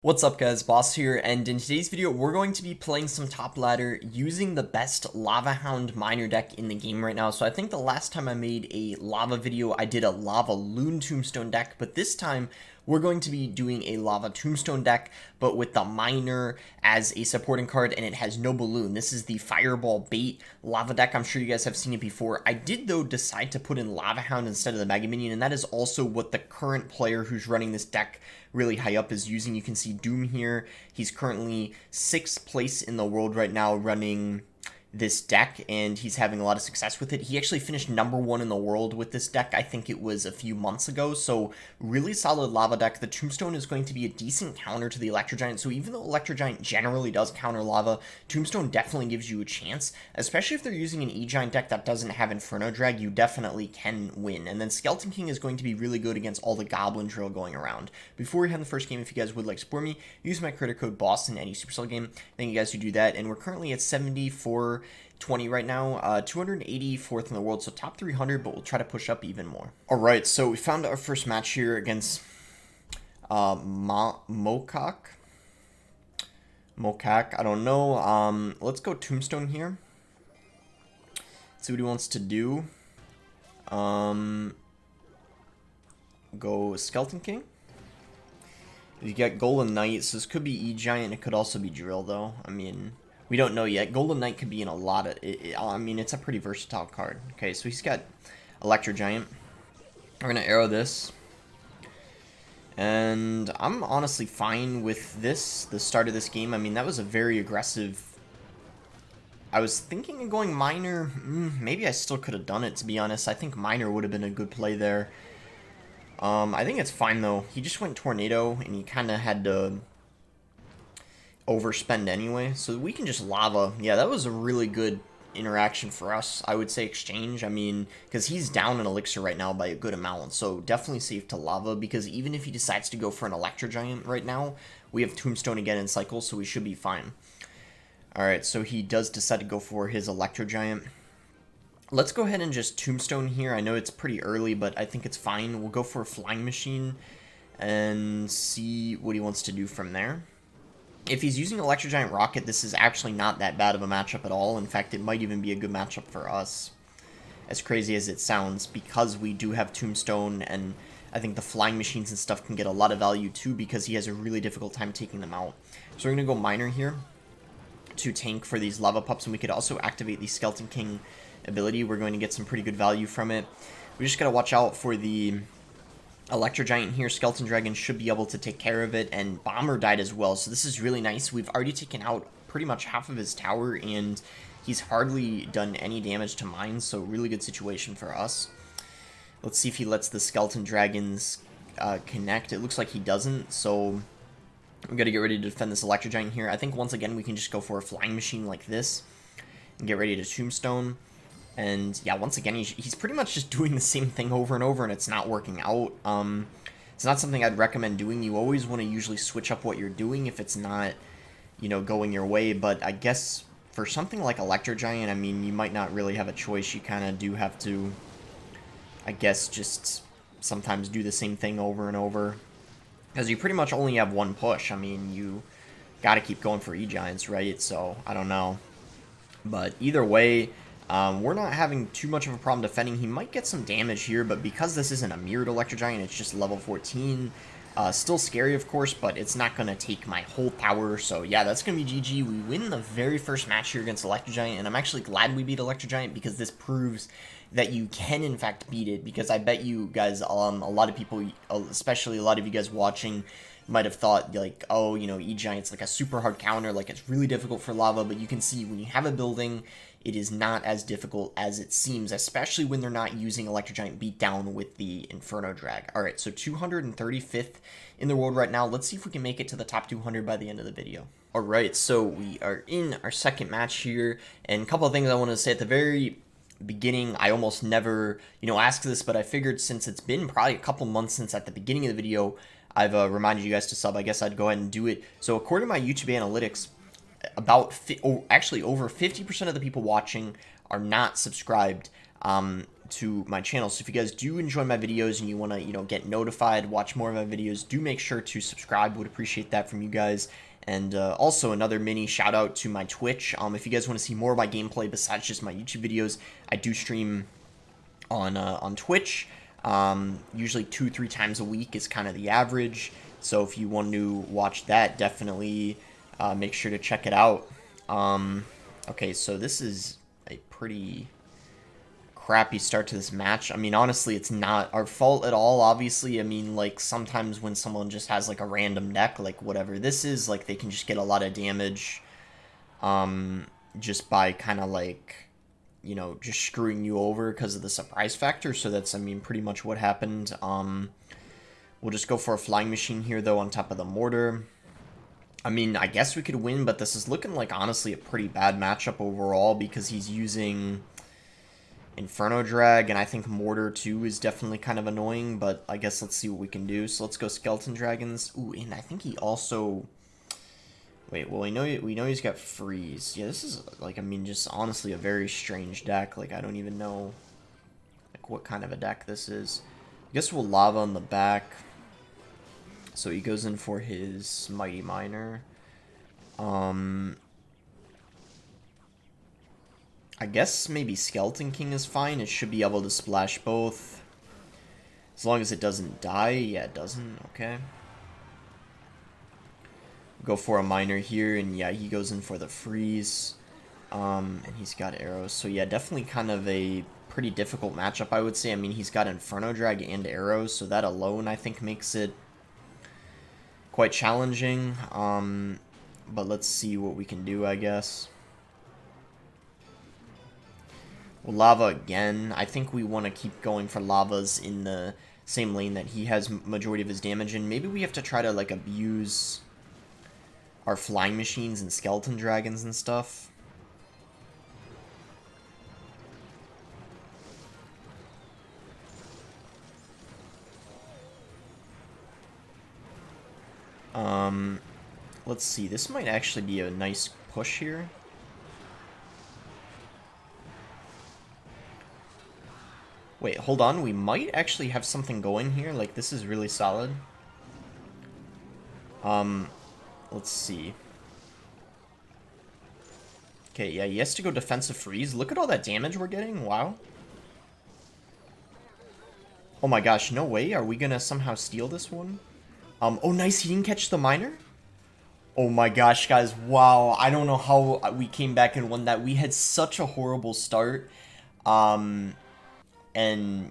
What's up guys, Boss here, and in today's video we're going to be playing some top ladder using the best Lava Hound miner deck in the game right now. So I think the last time I made a lava video I did a lava loon tombstone deck, but this time we're going to be doing a lava tombstone deck but with the miner as a supporting card, and it has no balloon. This is the fireball bait lava deck. I'm sure you guys have seen it before. I did though decide to put in Lava Hound instead of the Mega Minion, and that is also what the current player who's running this deck really high up is using. You can see Doom here. He's currently 6th place in the world right now running this deck, and he's having a lot of success with it. He actually finished #1 in the world with this deck. I think it was a few months ago. So really solid lava deck. The Tombstone is going to be a decent counter to the Electro Giant. So even though Electro Giant generally does counter lava, Tombstone definitely gives you a chance, especially if they're using an E-Giant deck that doesn't have Inferno Drag. You definitely can win. And then Skeleton King is going to be really good against all the Goblin Drill going around. Before we head in the first game, if you guys would like to support me, use my credit code BOSS in any Supercell game. Thank you guys who do that. And we're currently at 7420 right now, 284th in the world, so top 300, but we'll try to push up even more. All right, so we found our first match here against Mokak, I don't know. Let's go Tombstone here. See what he wants to do. Go Skeleton King. You got Golden Knight, so this could be E-Giant, it could also be Drill, though. I mean, we don't know yet. Golden Knight could be in a lot of... I mean, it's a pretty versatile card. Okay, so he's got Electro Giant. We're going to arrow this. And I'm honestly fine with this, the start of this game. I mean, that was a very aggressive... I was thinking of going Miner. Maybe I still could have done it, to be honest. I think Miner would have been a good play there. I think it's fine, though. He just went Tornado, and he kind of had to overspend anyway. So we can just Lava. Yeah, that was a really good interaction for us. I would say exchange. I mean, because he's down an Elixir right now by a good amount. So definitely safe to Lava, because even if he decides to go for an Electro Giant right now, we have Tombstone again in cycle, so we should be fine. Alright, so he does decide to go for his Electro Giant. Let's go ahead and just Tombstone here. I know it's pretty early, but I think it's fine. We'll go for a Flying Machine and see what he wants to do from there. If he's using Electro Giant Rocket, this is actually not that bad of a matchup at all. In fact, it might even be a good matchup for us, as crazy as it sounds, because we do have Tombstone, and I think the Flying Machines and stuff can get a lot of value too, because he has a really difficult time taking them out. So we're going to go Miner here to tank for these Lava Pups, and we could also activate the Skeleton King ability. We're going to get some pretty good value from it. We just got to watch out for the Electro Giant here. Skeleton Dragon should be able to take care of it, and Bomber died as well, so this is really nice. We've already taken out pretty much half of his tower, and he's hardly done any damage to mine, so really good situation for us. Let's see if he lets the Skeleton Dragons connect. It looks like he doesn't, so we're going to get ready to defend this Electro Giant here. I think once again we can just go for a Flying Machine like this and get ready to Tombstone. And yeah, once again, he's pretty much just doing the same thing over and over, and it's not working out. It's not something I'd recommend doing. You always want to usually switch up what you're doing if it's not, you know, going your way. But I guess for something like Electro Giant, I mean, you might not really have a choice. You kind of do have to, I guess, just sometimes do the same thing over and over, because you pretty much only have one push. I mean, you got to keep going for E-Giants, right? So, I don't know. But either way, we're not having too much of a problem defending. He might get some damage here, but because this isn't a mirrored Electro Giant, it's just level 14. Still scary, of course, but it's not going to take my whole power. So yeah, that's going to be GG. We win the very first match here against Electro Giant, and I'm actually glad we beat Electro Giant, because this proves that you can in fact beat it. Because I bet you guys, a lot of people, especially a lot of you guys watching, might have thought, like, oh, you know, E-Giant's like a super hard counter, like it's really difficult for lava, but you can see when you have a building, it is not as difficult as it seems, especially when they're not using Electro Giant beatdown with the Inferno Drag. Alright, so 235th in the world right now. Let's see if we can make it to the top 200 by the end of the video. Alright, so we are in our second match here, and a couple of things I want to say at the very beginning. I almost never, you know, ask this, but I figured since it's been probably a couple months since at the beginning of the video I've reminded you guys to sub, I guess I'd go ahead and do it. So according to my YouTube analytics, actually over 50% of the people watching are not subscribed to my channel. So if you guys do enjoy my videos and you want to, you know, get notified, watch more of my videos, do make sure to subscribe. Would appreciate that from you guys. And also another mini shout out to my Twitch. If you guys want to see more of my gameplay besides just my YouTube videos, I do stream on Twitch. Usually 2-3 times a week is kind of the average. So if you want to watch that, definitely make sure to check it out. Okay, so this is a pretty crappy start to this match. I mean, honestly, it's not our fault at all, obviously. I mean, like, sometimes when someone just has, like, a random deck, like, whatever this is, like, they can just get a lot of damage, just by kind of, like, you know, just screwing you over because of the surprise factor. So that's, I mean, pretty much what happened. We'll just go for a flying machine here, though, on top of the mortar. I mean, I guess we could win, but this is looking like, honestly, a pretty bad matchup overall because he's using Inferno Drag, and I think Mortar, too, is definitely kind of annoying, but I guess let's see what we can do. So let's go Skeleton Dragons. Ooh, and I think he also... Wait, well, we know he's got Freeze. Yeah, this is, like, I mean, just honestly a very strange deck. Like, I don't even know, like, what kind of a deck this is. I guess we'll Lava on the back. So he goes in for his Mighty Miner. I guess maybe Skeleton King is fine. It should be able to splash both. As long as it doesn't die. Yeah, it doesn't. Okay. Go for a miner here, and yeah, he goes in for the freeze. And he's got arrows. So yeah, definitely kind of a pretty difficult matchup, I would say. I mean, he's got Inferno Drag and arrows, so that alone, I think, makes it quite challenging. But let's see what we can do, I guess. Well, Lava again. I think we want to keep going for Lavas in the same lane that he has majority of his damage in. Maybe we have to try to, like, abuse our flying machines and skeleton dragons and stuff. Let's see. This might actually be a nice push here. Wait, hold on. We might actually have something going here. Like, this is really solid. Let's see. Okay, yeah, he has to go defensive freeze. Look at all that damage we're getting. Wow. Oh my gosh, no way. Are we gonna somehow steal this one? Oh, nice. He didn't catch the miner? Oh my gosh, guys. Wow. I don't know how we came back and won that. We had such a horrible start. And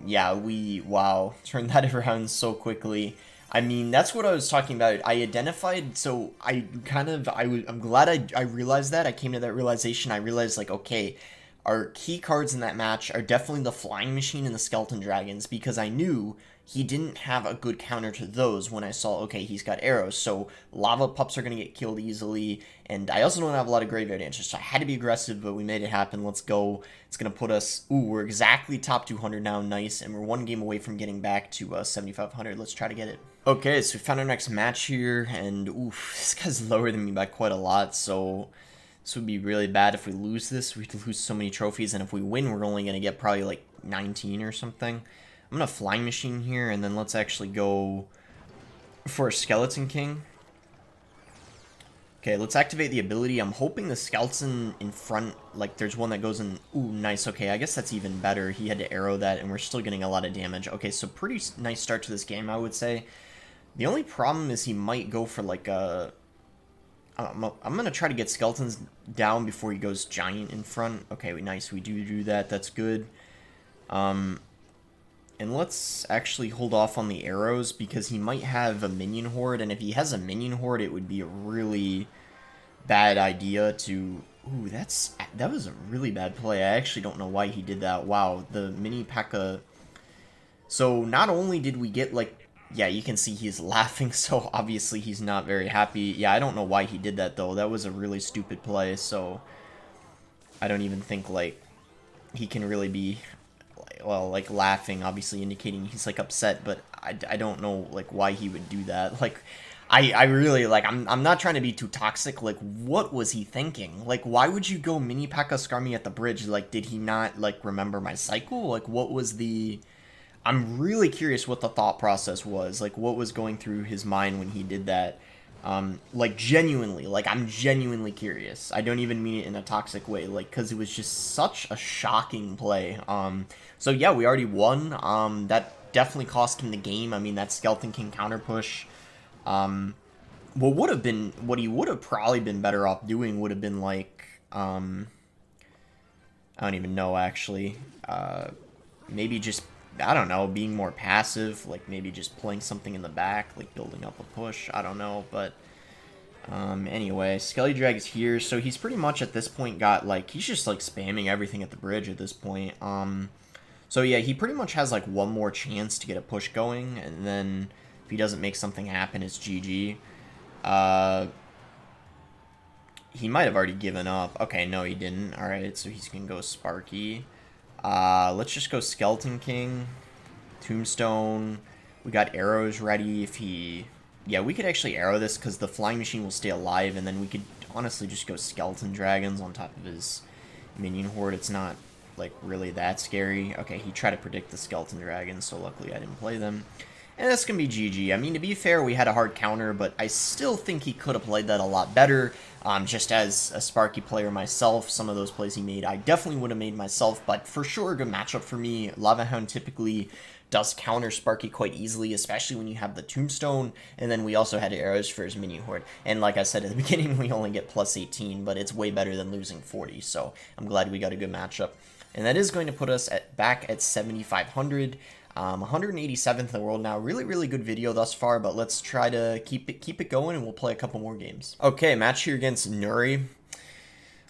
yeah, wow, turned that around so quickly. I mean, that's what I was talking about. I identified, so I'm glad I realized that. I came to that realization. I realized, like, okay, our key cards in that match are definitely the Flying Machine and the Skeleton Dragons, because I knew he didn't have a good counter to those when I saw, okay, he's got arrows, so Lava Pups are going to get killed easily, and I also don't have a lot of graveyard answers, so I had to be aggressive, but we made it happen. Let's go. It's going to put us, ooh, we're exactly top 200 now, nice, and we're one game away from getting back to 7,500. Let's try to get it. Okay, so we found our next match here, and oof, this guy's lower than me by quite a lot, so this would be really bad if we lose this. We'd lose so many trophies, and if we win, we're only going to get probably like 19 or something. I'm going to Flying Machine here, and then let's actually go for a Skeleton King. Okay, let's activate the ability. I'm hoping the Skeleton in front, like there's one that goes in. Ooh, nice. Okay, I guess that's even better. He had to arrow that, and we're still getting a lot of damage. Okay, so pretty nice start to this game, I would say. The only problem is he might go for like a... I'm going to try to get Skeletons down before he goes Giant in front. Okay, nice. We do that. That's good. And let's actually hold off on the arrows because he might have a minion horde. And if he has a minion horde, it would be a really bad idea to... Ooh, that was a really bad play. I actually don't know why he did that. Wow, the mini P.E.K.K.A. So not only did we get, like... Yeah, you can see he's laughing, so obviously he's not very happy. Yeah, I don't know why he did that, though. That was a really stupid play, so... I don't even think, like, he can really be... Well, like, laughing, obviously indicating he's, like, upset, but I don't know, like, why he would do that. Like, I really, like, I'm not trying to be too toxic. Like, what was he thinking? Like, why would you go mini P.E.K.K.A. Scar me at the bridge? Like, did he not, like, remember my cycle? Like, what was the... I'm really curious what the thought process was. Like, what was going through his mind when he did that? Like, genuinely. Like, I'm genuinely curious. I don't even mean it in a toxic way. Like, because it was just such a shocking play. So, yeah, we already won. That definitely cost him the game. I mean, that Skeleton King counter push... what he would have probably been better off doing would have been like, I don't even know actually, maybe just, I don't know, being more passive, like maybe just playing something in the back, like building up a push, I don't know, but, anyway, Skelly Drag is here, so he's pretty much at this point got, like, he's just, like, spamming everything at the bridge at this point, so yeah, he pretty much has, like, one more chance to get a push going, and then if he doesn't make something happen, it's GG. He might have already given up. Okay, no, he didn't. Alright, so he's gonna go Sparky. Let's just go Skeleton King. Tombstone. We got arrows ready if he... Yeah, we could actually arrow this because the flying machine will stay alive, and then we could honestly just go Skeleton Dragons on top of his minion horde. It's not, like, really that scary. Okay, he tried to predict the Skeleton Dragons, so luckily I didn't play them. And that's going to be GG. I mean, to be fair, we had a hard counter, but I still think he could have played that a lot better. Just as a Sparky player myself, some of those plays he made, I definitely would have made myself, but for sure, a good matchup for me. Lava Hound typically does counter Sparky quite easily, especially when you have the Tombstone, and then we also had arrows for his mini horde. And like I said at the beginning, we only get plus 18, but it's way better than losing 40, so I'm glad we got a good matchup. And that is going to put us back at 7,500. 187th in the world now. Really, really good video thus far, but let's try to keep it going, and we'll play a couple more games. Okay, match here against Nuri.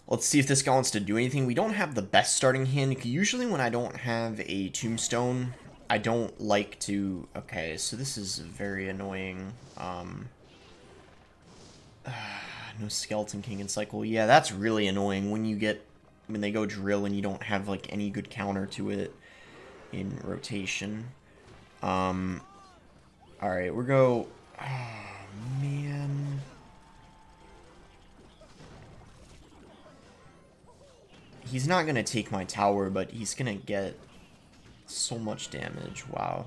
Let's see if this guy wants to do anything. We don't have the best starting hand. Usually when I don't have a Tombstone, I don't like to... Okay, so this is very annoying. No Skeleton King in cycle. Yeah, that's really annoying when they go drill and you don't have, like, any good counter to it in rotation. Alright, we'll go... Oh, man. He's not gonna take my tower, but he's gonna get so much damage. Wow.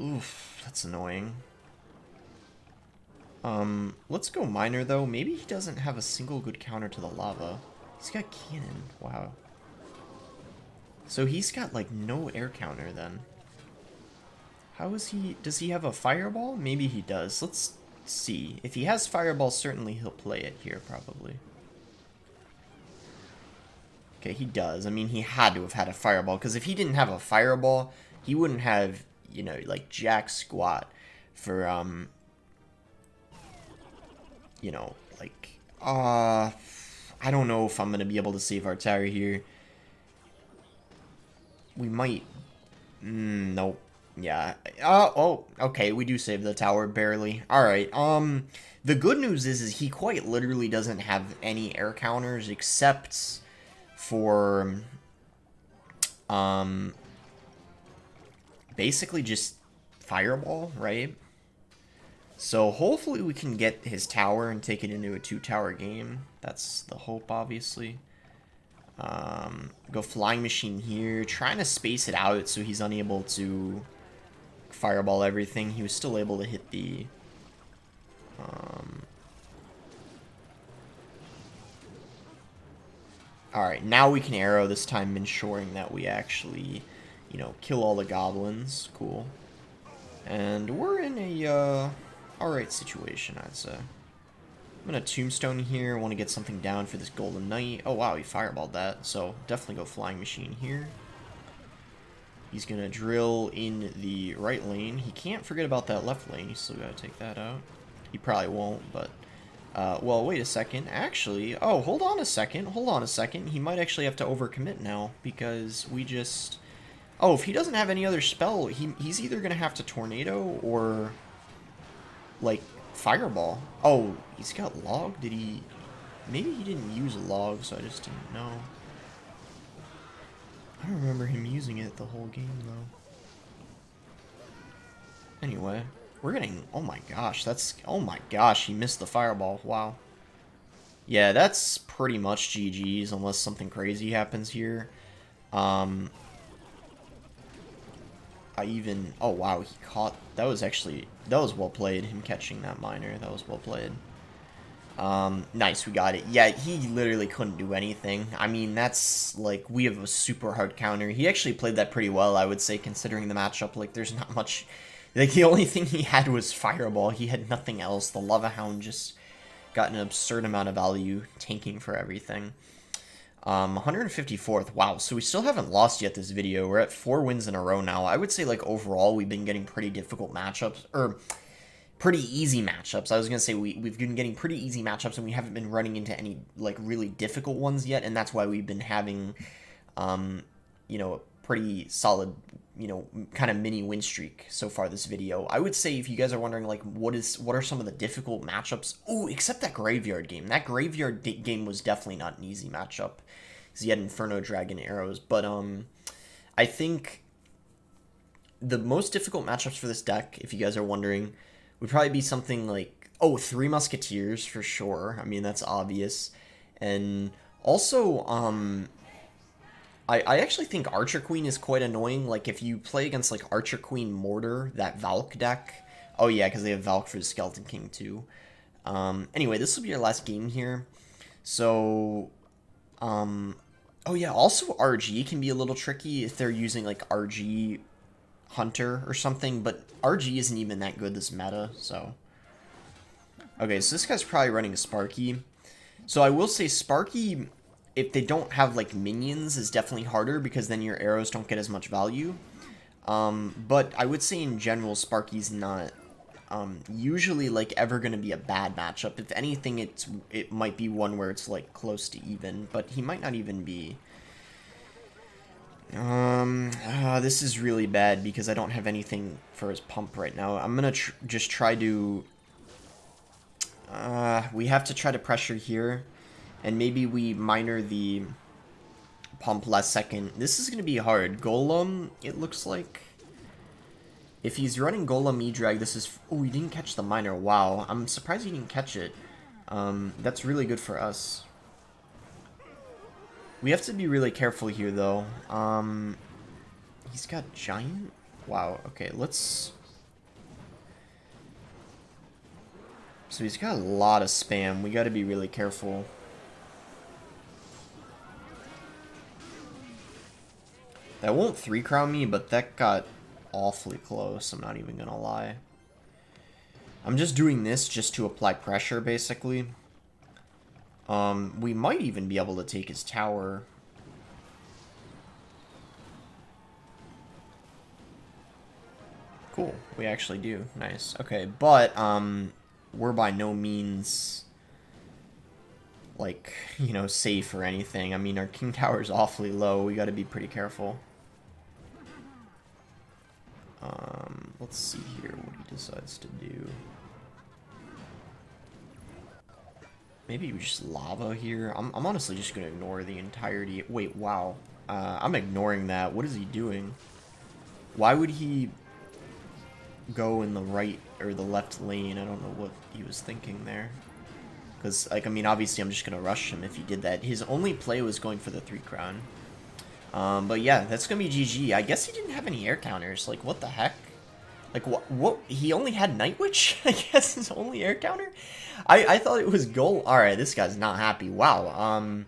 Oof, that's annoying. Let's go Miner, though. Maybe he doesn't have a single good counter to the lava. He's got cannon. Wow. So he's got, like, no air counter, then. How is he... Does he have a fireball? Maybe he does. Let's see. If he has fireball, certainly he'll play it here, probably. Okay, he does. I mean, he had to have had a fireball, because if he didn't have a fireball, he wouldn't have, you know, like, jack squat for, you know, like, I don't know if I'm going to be able to save our tower here. We might... nope. Yeah. Oh, okay, we do save the tower, barely. Alright, the good news is he quite literally doesn't have any air counters except for, basically just fireball, right? So hopefully we can get his tower and take it into a 2-tower game. That's the hope, obviously. Go flying machine here, trying to space it out so he's unable to fireball everything. He was still able to hit the alright, now we can arrow, this time ensuring that we actually, you know, kill all the goblins. Cool. And we're in a alright situation, I'd say. I'm gonna Tombstone here, want to get something down for this Golden Knight. Oh wow, he fireballed that, so definitely go Flying Machine here. He's gonna drill in the right lane. He can't forget about that left lane, he's still gotta take that out. He probably won't, but... well, wait a second, actually... Oh, hold on a second, he might actually have to overcommit now, because we just... Oh, if he doesn't have any other spell, he's either gonna have to Tornado, or... like... Fireball. Oh, he's got log? Did he... Maybe he didn't use a log, so I just didn't know. I don't remember him using it the whole game, though. Anyway, we're getting... Oh my gosh, that's... Oh my gosh, he missed the fireball. Wow. Yeah, that's pretty much GG's unless something crazy happens here. I even... Oh wow, he caught... That was actually... That was well played, him catching that miner. That was well played. Nice, we got it. Yeah, he literally couldn't do anything. I mean, that's, like, we have a super hard counter. He actually played that pretty well, I would say, considering the matchup. Like, there's not much... Like, the only thing he had was Fireball. He had nothing else. The Lava Hound just got an absurd amount of value, tanking for everything. 154th. Wow, so we still haven't lost yet this video. We're at 4 wins in a row now. I would say, like, overall, we've been getting pretty difficult matchups, or pretty easy matchups. I was going to say we've been getting pretty easy matchups, and we haven't been running into any, like, really difficult ones yet, and that's why we've been having, you know, a pretty solid, you know, kind of mini win streak so far this video. I would say if you guys are wondering, like, what are some of the difficult matchups? Oh, except that Graveyard game. That Graveyard game was definitely not an easy matchup, because he had Inferno Drag and arrows, but, I think the most difficult matchups for this deck, if you guys are wondering, would probably be something like, oh, 3 Musketeers for sure. I mean, that's obvious. And also, I actually think Archer Queen is quite annoying. Like, if you play against, like, Archer Queen Mortar, that Valk deck. Oh, yeah, because they have Valk for the Skeleton King, too. Anyway, this will be our last game here. So, oh, yeah, also RG can be a little tricky if they're using, like, RG Hunter or something, but RG isn't even that good this meta, so. Okay, so this guy's probably running a Sparky. So I will say Sparky, if they don't have, like, minions, is definitely harder, because then your arrows don't get as much value. But I would say in general, Sparky's not usually, like, ever going to be a bad matchup. If anything, it might be one where it's, like, close to even, but he might not even be. This is really bad because I don't have anything for his pump right now. I'm gonna just try to... we have to try to pressure here, and maybe we minor the pump last second. This is gonna be hard. Golem, it looks like. If he's running Golem E-Drag, this is... Oh, he didn't catch the miner. Wow, I'm surprised he didn't catch it. That's really good for us. We have to be really careful here, though. He's got Giant? Wow, okay, let's... So he's got a lot of spam. We gotta be really careful. That won't 3-crown me, but that got awfully close, I'm not even gonna lie. I'm just doing this just to apply pressure, basically. We might even be able to take his tower. Cool, we actually do. Nice. Okay, but, we're by no means, like, you know, safe or anything. I mean, our king tower is awfully low. We gotta be pretty careful. Let's see here what he decides to do. Maybe we just lava here. I'm honestly just gonna ignore the entirety. Wait, wow. I'm ignoring that. What is he doing? Why would he go in the right or the left lane? I don't know what he was thinking there. Because, like, I mean, obviously I'm just gonna rush him if he did that. His only play was going for the 3-crown. But yeah, that's gonna be GG. I guess he didn't have any air counters. Like, what the heck? Like, what? He only had Night Witch? I guess his only air counter? I thought it was gold. Alright, this guy's not happy. Wow.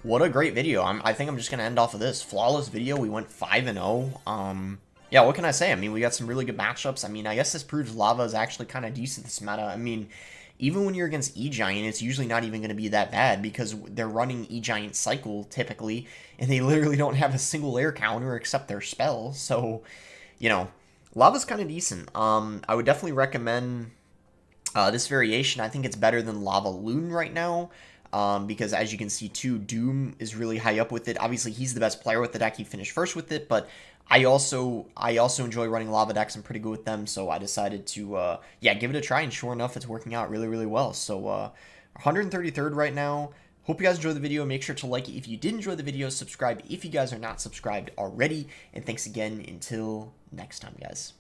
What a great video. I think I'm just going to end off of this. Flawless video. We went 5-0. Yeah, what can I say? I mean, we got some really good matchups. I mean, I guess this proves Lava is actually kind of decent this meta. I mean, even when you're against E-Giant, it's usually not even going to be that bad because they're running E-Giant Cycle, typically, and they literally don't have a single air counter except their spell. So, you know, Lava's kind of decent. I would definitely recommend this variation. I think it's better than Lava Loon right now. Because as you can see too, Doom is really high up with it. Obviously, he's the best player with the deck. He finished first with it, but I also enjoy running Lava decks. I'm pretty good with them, so I decided to, yeah, give it a try, and sure enough, it's working out really, really well. So, 133rd right now. Hope you guys enjoyed the video. Make sure to like it if you did enjoy the video. Subscribe if you guys are not subscribed already. And thanks again. Until next time, guys.